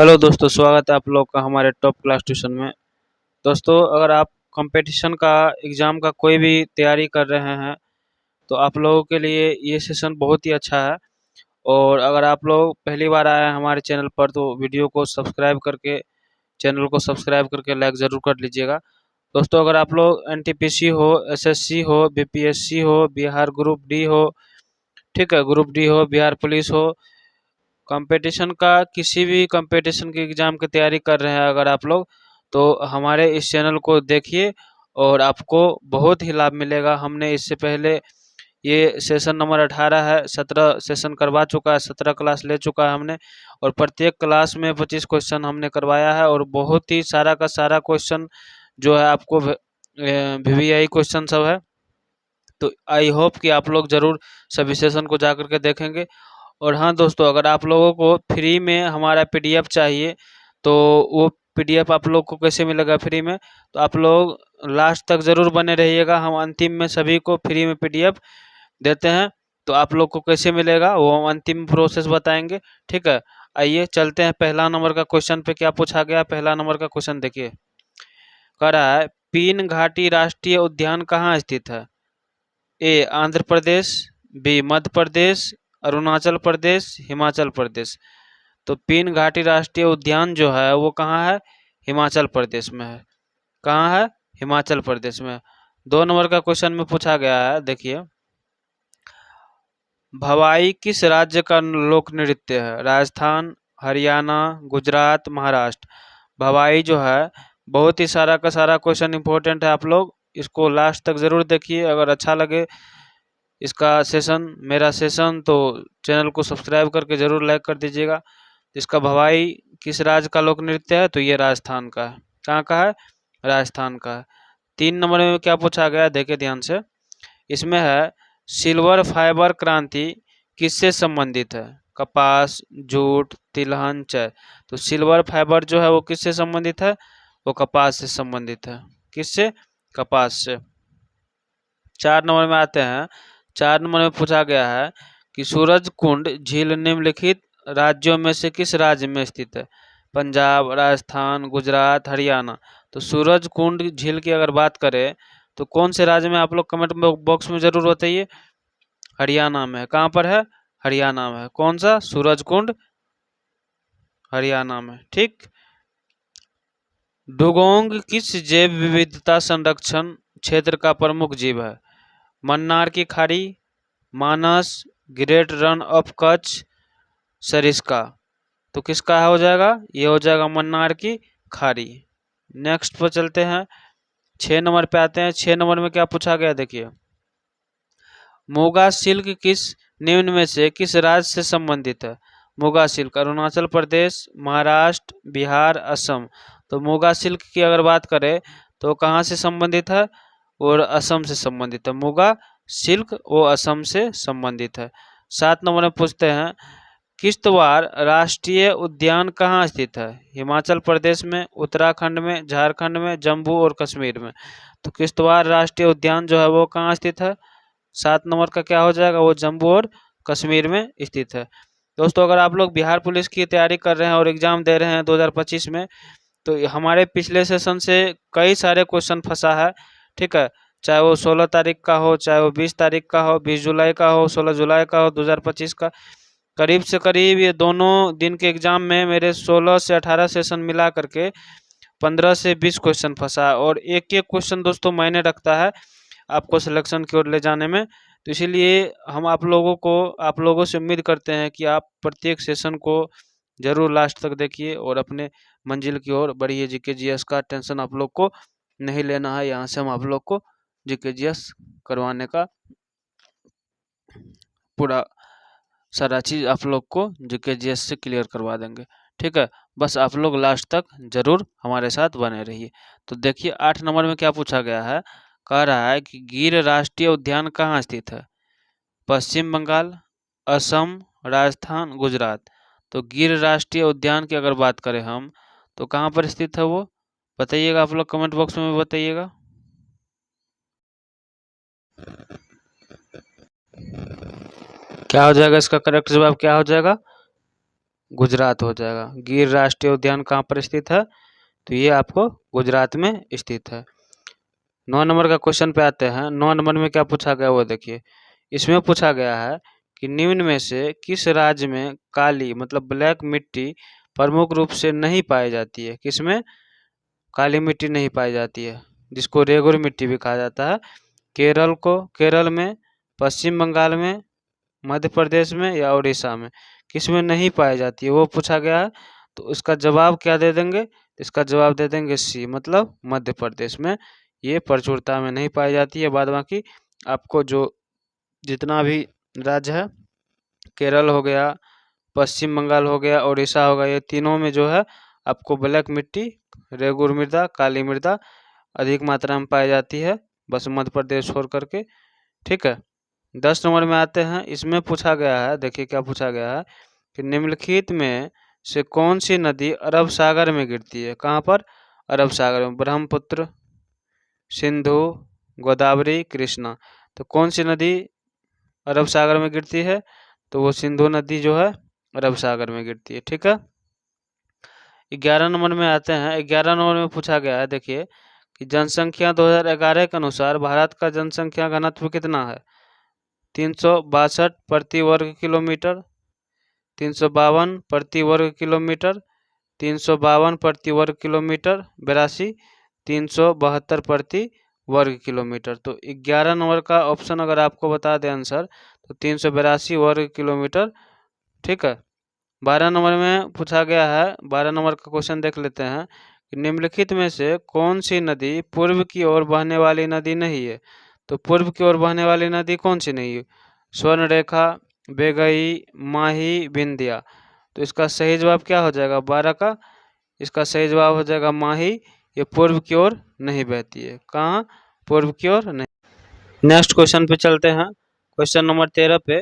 Hello दोस्तों, स्वागत है आप लोग का हमारे टॉप क्लास ट्यूशन में। दोस्तों, अगर आप कंपटीशन का एग्ज़ाम का कोई भी तैयारी कर रहे हैं तो आप लोगों के लिए ये सेशन बहुत ही अच्छा है। और अगर आप लोग पहली बार आए हैं हमारे चैनल पर तो वीडियो को सब्सक्राइब करके चैनल को सब्सक्राइब करके लाइक ज़रूर कर लीजिएगा। दोस्तों, अगर आप लोग एनटीपीसी हो, एसएससी हो, बीपीएससी हो, बिहार ग्रुप डी हो, ठीक है, ग्रुप डी हो, बिहार पुलिस हो, कंपटीशन का किसी भी कंपटीशन के एग्ज़ाम की तैयारी कर रहे हैं अगर आप लोग, तो हमारे इस चैनल को देखिए और आपको बहुत ही लाभ मिलेगा। हमने इससे पहले ये सेशन नंबर 18 है, 17 सेशन करवा चुका है, 17 क्लास ले चुका है हमने। और प्रत्येक क्लास में 25 क्वेश्चन हमने करवाया है और बहुत ही सारा का सारा क्वेश्चन जो है आपको वीवीआई क्वेश्चन सब है। तो आई होप कि आप लोग ज़रूर सभी सेशन को जा करके देखेंगे। और हाँ दोस्तों, अगर आप लोगों को फ्री में हमारा पीडीएफ चाहिए तो वो पीडीएफ आप लोग को कैसे मिलेगा फ्री में, तो आप लोग लास्ट तक ज़रूर बने रहिएगा। हम अंतिम में सभी को फ्री में पीडीएफ देते हैं। तो आप लोग को कैसे मिलेगा वो हम अंतिम प्रोसेस बताएंगे, ठीक है। आइए चलते हैं पहला नंबर का क्वेश्चन पे। क्या पूछा गया पहला नंबर का क्वेश्चन देखिए। कह रहा है, पीन घाटी राष्ट्रीय उद्यान कहाँ स्थित है? ए आंध्र प्रदेश, बी मध्य प्रदेश, अरुणाचल प्रदेश, हिमाचल प्रदेश। तो पीन घाटी राष्ट्रीय उद्यान जो है वो कहाँ है? हिमाचल प्रदेश में है। कहाँ है? हिमाचल प्रदेश में। 2 नंबर का क्वेश्चन में पूछा गया है, देखिए। भवाई किस राज्य का लोक नृत्य है? राजस्थान, हरियाणा, गुजरात, महाराष्ट्र। भवाई जो है, बहुत ही सारा का सारा क्वेश्चन इंपॉर्टेंट है। आप लोग इसको लास्ट तक ज़रूर देखिए। अगर अच्छा लगे इसका सेशन, मेरा सेशन, तो चैनल को सब्सक्राइब करके ज़रूर लाइक कर दीजिएगा। इसका भवाई किस राज्य का लोक नृत्य है? तो ये राजस्थान का है। कहाँ का है? राजस्थान का है। 3 नंबर में क्या पूछा गया देखिए ध्यान से। इसमें है, सिल्वर फाइबर क्रांति किससे संबंधित है? कपास, जूट, तिलहन, चाय। तो सिल्वर फाइबर जो है वो किससे संबंधित है? वो कपास से संबंधित है। किससे? कपास से। 4 नंबर में आते हैं। 4 नंबर में पूछा गया है कि सूरज कुंड झील निम्नलिखित राज्यों में से किस राज्य में स्थित है? पंजाब, राजस्थान, गुजरात, हरियाणा। तो सूरज कुंड झील की अगर बात करें तो कौन से राज्य में, आप लोग कमेंट बॉक्स में जरूर बताइए। हरियाणा में है। कहाँ पर है? हरियाणा में है। कौन सा? सूरज कुंड, हरियाणा में, ठीक। डुगोंग किस जैव विविधता संरक्षण क्षेत्र का प्रमुख जीव है? मन्नार की खाड़ी, मानस, ग्रेट रन ऑफ कच्छ, सरिस्का। तो किसका हो जाएगा? ये हो जाएगा मन्नार की खाड़ी। नेक्स्ट पर चलते हैं। 6 नंबर पे आते हैं। 6 नंबर में क्या पूछा गया देखिए। मुगा सिल्क किस निम्न में से किस राज्य से संबंधित है? मुगा सिल्क अरुणाचल प्रदेश, महाराष्ट्र, बिहार, असम। तो मुगा सिल्क की अगर बात करें तो कहाँ से संबंधित है? और असम से संबंधित है। मुगा सिल्क वो असम से संबंधित है। 7 नंबर में पूछते हैं, किश्तवाड़ राष्ट्रीय उद्यान कहाँ स्थित है? हिमाचल प्रदेश में, उत्तराखंड में, झारखंड में, जम्मू और कश्मीर में। तो किश्तवाड़ राष्ट्रीय उद्यान जो है वो कहाँ स्थित है? 7 नंबर का क्या हो जाएगा? वो जम्मू और कश्मीर में स्थित है। दोस्तों, अगर आप लोग बिहार पुलिस की तैयारी कर रहे हैं और एग्जाम दे रहे हैं 2025 में, तो हमारे पिछले सेशन से कई सारे क्वेश्चन फंसा है, ठीक है। चाहे वो 16 तारीख का हो, चाहे वो 20 तारीख का हो, 20 जुलाई का हो, 16 जुलाई का हो, 2025 का। करीब से करीब ये दोनों दिन के एग्जाम में मेरे 16 से 18 सेशन मिला करके 15 से 20 क्वेश्चन फंसा। और एक एक क्वेश्चन दोस्तों मायने रखता है आपको सिलेक्शन की ओर ले जाने में। तो इसीलिए हम आप लोगों से उम्मीद करते हैं कि आप प्रत्येक सेशन को जरूर लास्ट तक देखिए और अपने मंजिल की ओर बढ़िए। जीके जीएस का टेंशन आप लोग को नहीं लेना है। यहाँ से हम आप लोग को जीके जीएस करवाने का पूरा सारा चीज़ आप लोग को जीके जीएस से क्लियर करवा देंगे, ठीक है। बस आप लोग लास्ट तक जरूर हमारे साथ बने रहिए। तो देखिए 8 नंबर में क्या पूछा गया है। कह रहा है कि गिर राष्ट्रीय उद्यान कहाँ स्थित है? पश्चिम बंगाल, असम, राजस्थान, गुजरात। तो गिर राष्ट्रीय उद्यान की अगर बात करें हम तो कहाँ पर स्थित है वो बताइएगा। आप लोग कमेंट बॉक्स में बताइएगा। क्या हो जाएगा इसका करेक्ट जवाब? क्या हो जाएगा? गुजरात हो जाएगा। गिर राष्ट्रीय उद्यान कहाँ पर स्थित है? तो ये आपको गुजरात में स्थित है। 9 नंबर का क्वेश्चन पे आते हैं। 9 नंबर में क्या पूछा गया वो देखिए। इसमें पूछा गया है कि निम्न में से किस राज्य में काली मतलब ब्लैक मिट्टी प्रमुख रूप से नहीं पाई जाती है? किसमें काली मिट्टी नहीं पाई जाती है, जिसको रेगुर मिट्टी भी कहा जाता है? केरल में, पश्चिम बंगाल में, मध्य प्रदेश में या उड़ीसा में? किसमें नहीं पाई जाती है वो पूछा गया है। तो इसका जवाब क्या दे देंगे? इसका जवाब दे देंगे सी, मतलब मध्य प्रदेश में ये प्रचुरता में नहीं पाई जाती है। बाद बाकी आपको जो जितना भी राज्य है, केरल हो गया, पश्चिम बंगाल हो गया, उड़ीसा हो गया, ये तीनों में जो है आपको ब्लैक मिट्टी, रेगुर मृदा, काली मृदा अधिक मात्रा में पाई जाती है, बस मध्य प्रदेश छोड़ करके। ठीक है। 10 नंबर में आते हैं। इसमें पूछा गया है, देखिए क्या पूछा गया है कि निम्नलिखित में से कौन सी नदी अरब सागर में गिरती है? कहाँ पर? अरब सागर में। ब्रह्मपुत्र, सिंधु, गोदावरी, कृष्णा। तो कौन सी नदी अरब सागर में गिरती है? तो वो सिंधु नदी जो है अरब सागर में गिरती है। ठीक है। 11 नंबर में आते हैं। 11 नंबर में पूछा गया है, देखिए कि जनसंख्या 2011 के अनुसार भारत का जनसंख्या घनत्व कितना है? 362 प्रति वर्ग किलोमीटर, 352 प्रति वर्ग किलोमीटर, 352 प्रति वर्ग किलोमीटर, 82, 372 प्रति वर्ग किलोमीटर। तो 11 नंबर का ऑप्शन अगर आपको बता दें आंसर, तो 382 वर्ग किलोमीटर। ठीक है। 12 नंबर में पूछा गया है। 12 नंबर का क्वेश्चन देख लेते हैं कि निम्नलिखित में से कौन सी नदी पूर्व की ओर बहने वाली नदी नहीं है? तो पूर्व की ओर बहने वाली नदी कौन सी नहीं है? स्वर्णरेखा, बेगई, माही, विंध्या। तो इसका सही जवाब क्या हो जाएगा? 12 का इसका सही जवाब हो जाएगा माही। ये पूर्व की ओर नहीं बहती है। कहाँ? पूर्व की ओर नहीं। नेक्स्ट क्वेश्चन पे चलते हैं। क्वेश्चन नंबर 13 पे।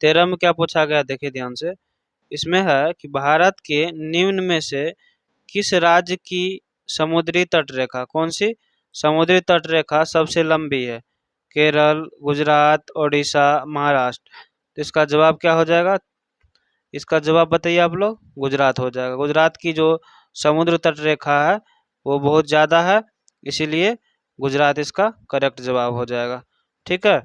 13 में क्या पूछा गया देखिए ध्यान से। इसमें है कि भारत के निम्न में से किस राज्य की समुद्री तट रेखा, कौन सी समुद्री तट रेखा सबसे लंबी है? केरल, गुजरात, ओडिशा, महाराष्ट्र। तो इसका जवाब क्या हो जाएगा? इसका जवाब बताइए आप लोग। गुजरात हो जाएगा। गुजरात की जो समुद्र तट रेखा है वो बहुत ज़्यादा है, इसीलिए गुजरात इसका करेक्ट जवाब हो जाएगा। ठीक है।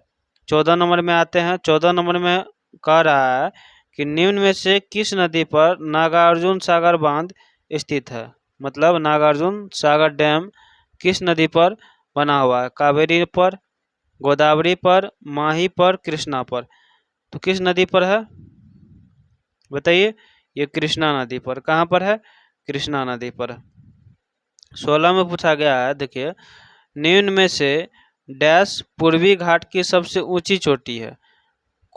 14 नंबर में आते हैं। 14 नंबर में कह रहा है कि निम्न में से किस नदी पर नागार्जुन सागर बांध स्थित है? मतलब नागार्जुन सागर डैम किस नदी पर बना हुआ है? कावेरी पर, गोदावरी पर, माही पर, कृष्णा पर। तो किस नदी पर है बताइए? ये कृष्णा नदी पर। कहाँ पर है? कृष्णा नदी पर। 16 में पूछा गया है, देखिए निम्न में से डैश पूर्वी घाट की सबसे ऊंची चोटी है?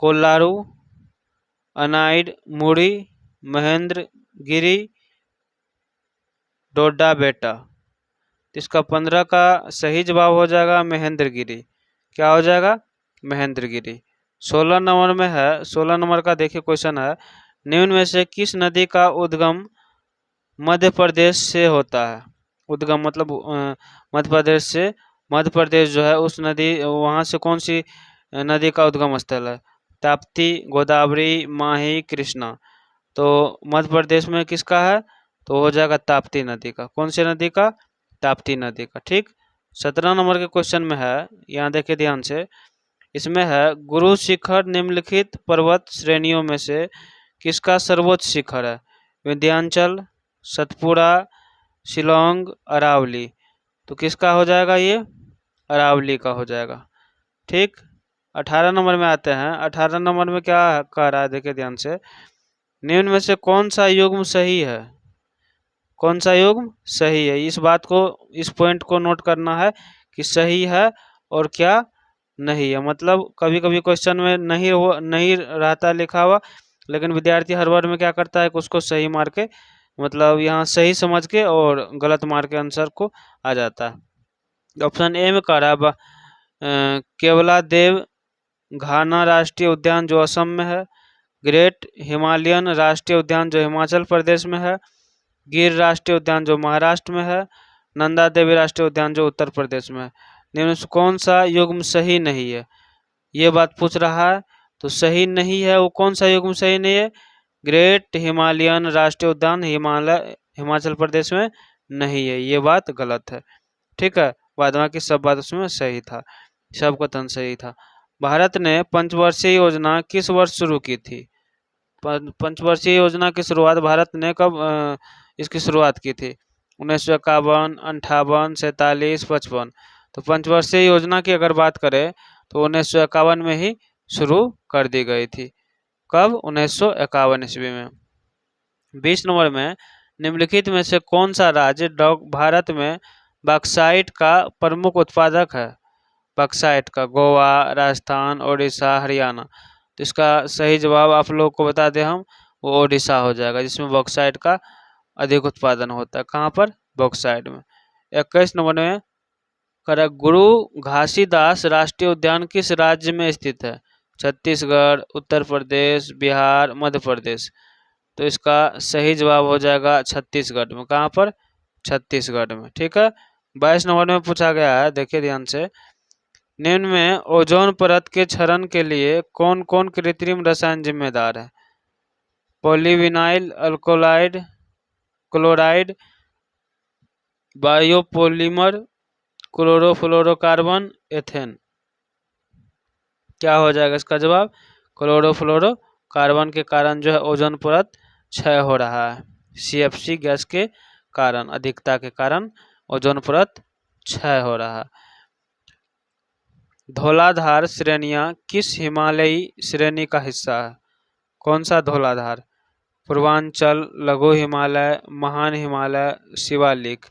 कोल्लारू, अनाइड, मुड़ी, महेंद्रगिरी, डोडा बेटा। इसका 15 का सही जवाब हो जाएगा महेंद्रगिरी। क्या हो जाएगा? महेंद्रगिरी। 16 नंबर में है। 16 नंबर का देखिए क्वेश्चन है, निम्न में से किस नदी का उद्गम मध्य प्रदेश से होता है? उद्गम मतलब मध्य प्रदेश से, मध्य प्रदेश जो है उस नदी, वहाँ से कौन सी नदी का उद्गम स्थल है? ताप्ती, गोदावरी, माही, कृष्णा। तो मध्य प्रदेश में किसका है? तो हो जाएगा ताप्ती नदी का। कौन सी नदी का? ताप्ती नदी का। ठीक। 17 नंबर के क्वेश्चन में है, यहाँ देखिए ध्यान से। इसमें है गुरु शिखर निम्नलिखित पर्वत श्रेणियों में से किसका सर्वोच्च शिखर है? विंध्याचल, सतपुड़ा, शिलोंग, अरावली। तो किसका हो जाएगा ये? अरावली का हो जाएगा। ठीक। 18 नंबर में आते हैं। 18 नंबर में क्या कह रहा है देखिए ध्यान से। निम्न में से कौन सा युग्म सही है? कौन सा युग्म सही है? इस बात को, इस पॉइंट को नोट करना है कि सही है और क्या नहीं है। मतलब कभी कभी क्वेश्चन में नहीं रहता लिखा हुआ, लेकिन विद्यार्थी हर बार में क्या करता है कि उसको सही मार के, मतलब यहाँ सही समझ के और गलत मार के आंसर को आ जाता है। ऑप्शन ए में कह रहा है केवला देव घाना राष्ट्रीय उद्यान जो असम में है, ग्रेट हिमालयन राष्ट्रीय उद्यान जो हिमाचल प्रदेश में है, गिर राष्ट्रीय उद्यान जो महाराष्ट्र में है, नंदा देवी राष्ट्रीय उद्यान जो उत्तर प्रदेश में है। निम्न से कौन सा युग्म सही नहीं है? ये बात पूछ रहा है। तो सही नहीं है वो कौन सा युग्म सही नहीं है? ग्रेट हिमालयन राष्ट्रीय उद्यान हिमाचल प्रदेश में नहीं है, ये बात गलत है। ठीक है, बाद बाकी सब बात उसमें सही था, सब कथन सही था। भारत ने पंचवर्षीय योजना किस वर्ष शुरू की थी? पंचवर्षीय योजना की शुरुआत भारत ने कब इसकी शुरुआत की थी? 1951, 58, 47, 55। तो पंचवर्षीय योजना की अगर बात करें तो 1951 में ही शुरू कर दी गई थी। कब? 1951 ईस्वी में। 20 नंबर में निम्नलिखित में से कौन सा राज्य भारत में बॉक्साइट का प्रमुख उत्पादक है? बॉक्साइट का गोवा, राजस्थान, ओडिशा, हरियाणा। तो इसका सही जवाब आप लोग को बता दें हम, वो ओडिशा हो जाएगा, जिसमें बॉक्साइट का अधिक उत्पादन होता है। कहाँ पर? बॉक्साइट में। 21 नंबर में गुरु घासीदास राष्ट्रीय उद्यान किस राज्य में स्थित है? छत्तीसगढ़, उत्तर प्रदेश, बिहार, मध्य प्रदेश। तो इसका सही जवाब हो जाएगा छत्तीसगढ़ में। कहाँ पर? छत्तीसगढ़ में। ठीक है। 22 नंबर में पूछा गया है, देखिए ध्यान से, निम्न में ओजोन परत के क्षरण के लिए कौन कौन कृत्रिम रसायन जिम्मेदार है? Polyvinyl alkaloid, chloride, biopolymer, chlorofluorocarbon, ethane. क्या हो जाएगा इसका जवाब? क्लोरोफ्लोरोकार्बन के कारण जो है ओजोन परत क्षय हो रहा है। CFC गैस के कारण, अधिकता के कारण ओजोन परत क्षय हो रहा है। धौलाधार श्रेणियां किस हिमालयी श्रेणी का हिस्सा है? कौन सा धौलाधार? पूर्वांचल, लघु हिमालय, महान हिमालय, शिवालिक।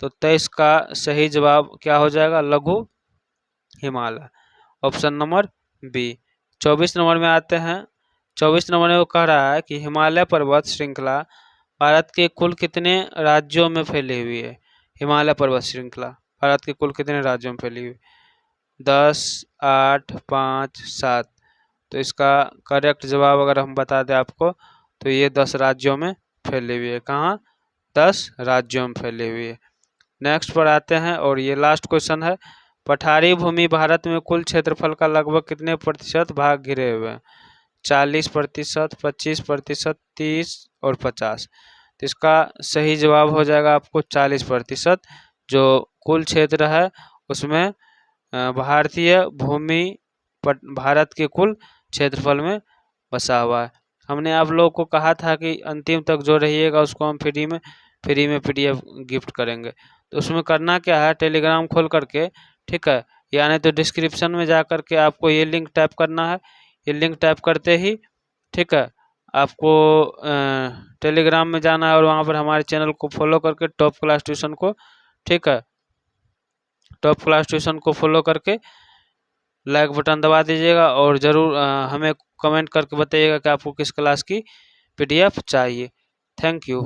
तो 23 का सही जवाब क्या हो जाएगा? लघु Himalaya, option number B. 24 number में आते हैं। 24 नंबर में वो कह रहा है कि हिमालय पर्वत श्रृंखला भारत के कुल कितने राज्यों में फैली हुई है? हिमालय पर्वत श्रृंखला भारत के कुल कितने राज्यों में फैली हुई? 10, 8, 5, 7। तो इसका करेक्ट जवाब अगर हम बता दें आपको तो ये 10 राज्यों में फैली हुई है। कहाँ? 10 राज्यों में फैली हुई है। नेक्स्ट पर आते हैं और ये लास्ट क्वेश्चन है। पठारी भूमि भारत में कुल क्षेत्रफल का लगभग कितने प्रतिशत भाग घिरे हुए हैं? 40%, 25%, 30 और 50। तो इसका सही जवाब हो जाएगा आपको 40%। जो कुल क्षेत्र है उसमें भारतीय भूमि भारत के कुल क्षेत्रफल में बसा हुआ है। हमने आप लोगों को कहा था कि अंतिम तक जो रहिएगा उसको हम फ्री में PDF गिफ्ट करेंगे। तो उसमें करना क्या है, टेलीग्राम खोल करके, ठीक है, यानी तो डिस्क्रिप्शन में जा करके आपको ये लिंक टाइप करना है। ये लिंक टाइप करते ही, ठीक है, आपको टेलीग्राम में जाना है और वहाँ पर हमारे चैनल को फॉलो करके टॉप क्लास ट्यूशन को, ठीक है, टॉप क्लास ट्यूशन को फॉलो करके लाइक बटन दबा दीजिएगा और ज़रूर हमें कमेंट करके बताइएगा कि आपको किस क्लास की PDF चाहिए। Thank you.